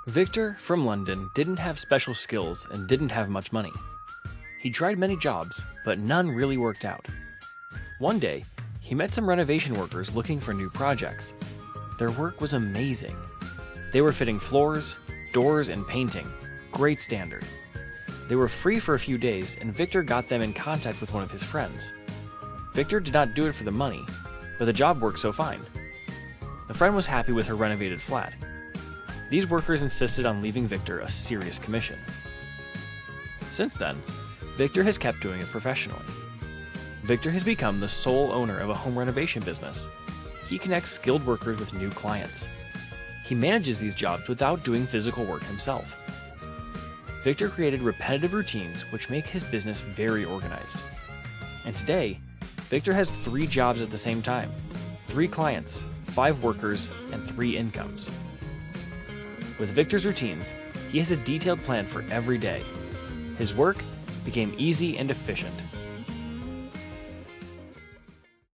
Victor from London didn't have special skills and didn't have much money. He tried many jobs, but none really worked out. One day, he met some renovation workers looking for new projects. Their work was amazing. They were fitting floors, doors, and painting. Great standard. They were free for a few days, and Victor got them in contact with one of his friends. Victor did not do it for the money, but the job worked so fine. The friend was happy with her renovated flat. These workers insisted on leaving Victor a serious commission. Since then, Victor has kept doing it professionally. Victor has become the sole owner of a home renovation business. He connects skilled workers with new clients. He manages these jobs without doing physical work himself. Victor created repetitive routines which make his business very organized. And today, Victor has 3 jobs at the same time, 3 clients, 5 workers, and 3 incomes. With Victor's routines, he has a detailed plan for every day. His work became easy and efficient.